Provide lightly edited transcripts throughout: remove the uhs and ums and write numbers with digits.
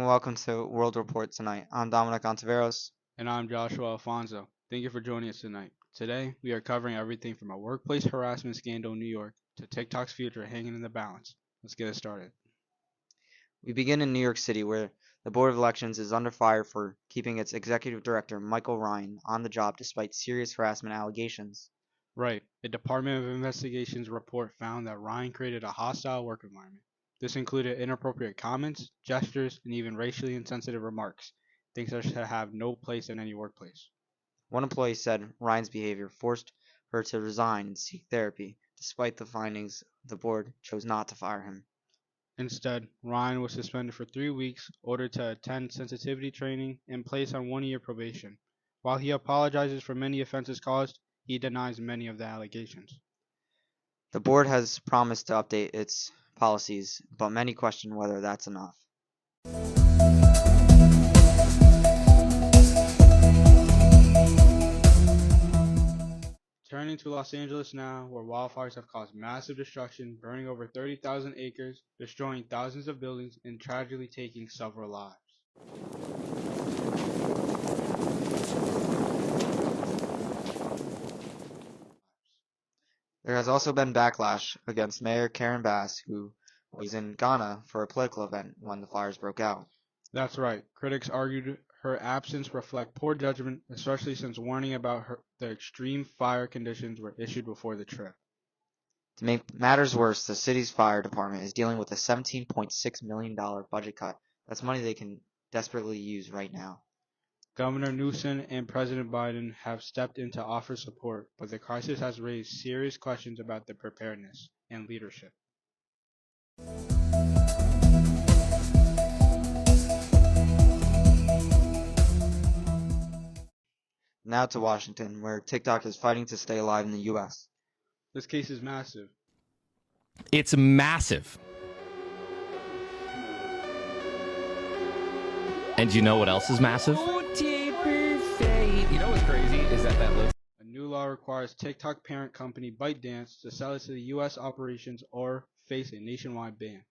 welcome to World Report tonight. I'm Dominic Ontiveros. And I'm Joshua Alfonso. Thank you for joining us tonight. Today, we are covering everything from a workplace harassment scandal in New York to TikTok's future hanging in the balance. Let's get it started. We begin in New York City, where the Board of Elections is under fire for keeping its executive director, Michael Ryan, on the job despite serious harassment allegations. Right. A Department of Investigations report found that Ryan created a hostile work environment. This included inappropriate comments, gestures, and even racially insensitive remarks, things that should have no place in any workplace. One employee said Ryan's behavior forced her to resign and seek therapy. Despite the findings, the board chose not to fire him. Instead, Ryan was suspended for 3 weeks, ordered to attend sensitivity training, and placed on 1 year probation. While he apologizes for many offenses caused, he denies many of the allegations. The board has promised to update its policies, but many question whether that's enough. Turning to Los Angeles now, where wildfires have caused massive destruction, burning over 30,000 acres, destroying thousands of buildings, and tragically taking several lives. There has also been backlash against Mayor Karen Bass, who was in Ghana for a political event when the fires broke out. That's right. Critics argued her absence reflect poor judgment, especially since warning about the extreme fire conditions were issued before the trip. To make matters worse, the city's fire department is dealing with a $17.6 million budget cut. That's money they can desperately use right now. Governor Newsom and President Biden have stepped in to offer support, but the crisis has raised serious questions about their preparedness and leadership. Now to Washington, where TikTok is fighting to stay alive in the U.S. This case is massive. It's massive. And you know what else is massive? You know what's crazy is that looks. A new law requires TikTok parent company ByteDance to sell it to the U.S. operations or face a nationwide ban.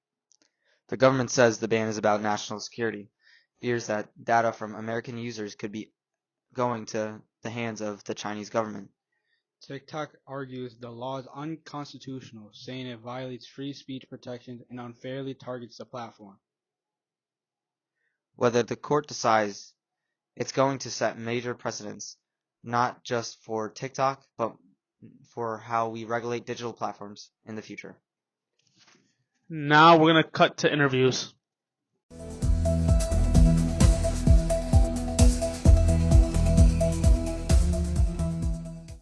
The government says the ban is about national security, fears that data from American users could be going to the hands of the Chinese government. TikTok argues the law is unconstitutional, saying it violates free speech protections and unfairly targets the platform. Whether the court decides it's going to set major precedents, not just for TikTok, but for how we regulate digital platforms in the future. Now we're going to cut to interviews.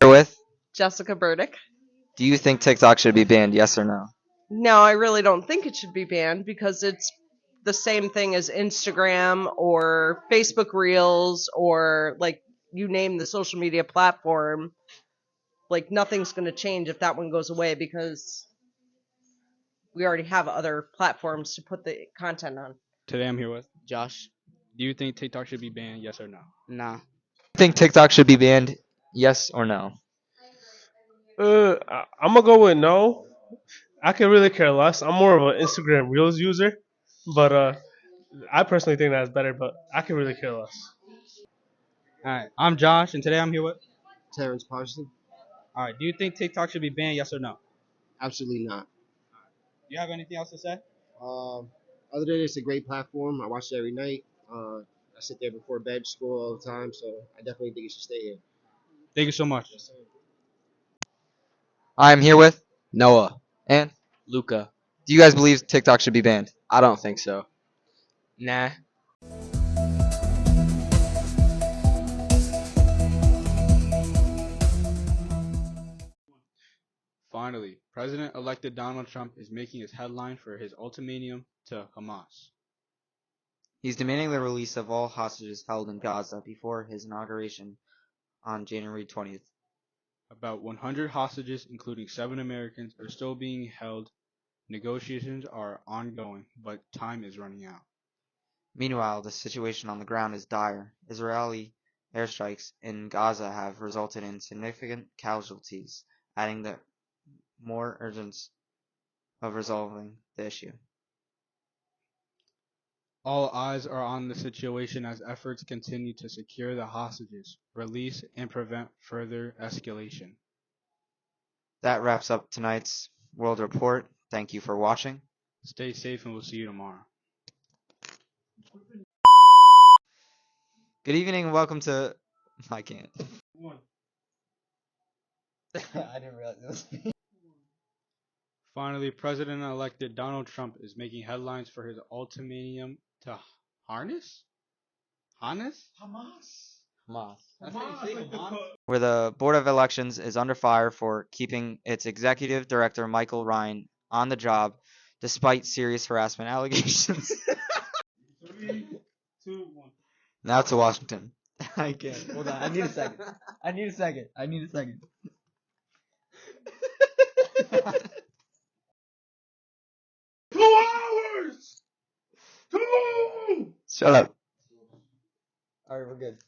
With Jessica Burdick. Do you think TikTok should be banned, yes or no? No, I really don't think it should be banned because it's the same thing as Instagram or Facebook Reels or like you name the social media platform. Like nothing's going to change if that one goes away because we already have other platforms to put the content on. Today I'm here with Josh? Do you think TikTok should be banned, yes or no? Nah. Think TikTok should be banned, yes or no? I'm gonna go with no. I can really care less. I'm more of an Instagram Reels user, but I personally think that's better. But I can really care less. Alright, I'm Josh, and today I'm here with. Terrence Parson? Alright, do you think TikTok should be banned, yes or no? Absolutely not. Do you have anything else to say? Other than it's a great platform, I watch it every night. I sit there before bed, scroll all the time, so I definitely think it should stay here. Thank you so much. I'm here with Noah. and Luca. do you guys believe TikTok should be banned? I don't think so. Nah. Finally, President-elect Donald Trump is making his headline for his ultimatum to Hamas. He's demanding the release of all hostages held in Gaza before his inauguration on January 20th. About 100 hostages, including 7 Americans, are still being held. Negotiations are ongoing, but time is running out. Meanwhile, the situation on the ground is dire. Israeli airstrikes in Gaza have resulted in significant casualties, adding the more urgency of resolving the issue. All eyes are on the situation as efforts continue to secure the hostages, release, and prevent further escalation. That wraps up tonight's World Report. Thank you for watching. Stay safe and we'll see you tomorrow. Good evening and welcome to. I can't. I didn't realize it was me. Finally, President-elected Donald Trump is making headlines for his ultimatum to harness? Hamas? Where the Board of Elections is under fire for keeping its executive director, Michael Ryan, on the job despite serious harassment allegations. 3, 2, 1. Now to Washington. I can't. Hold on. I need a second. I need a second. 2 hours! 2! Shut up. Alright, we're good.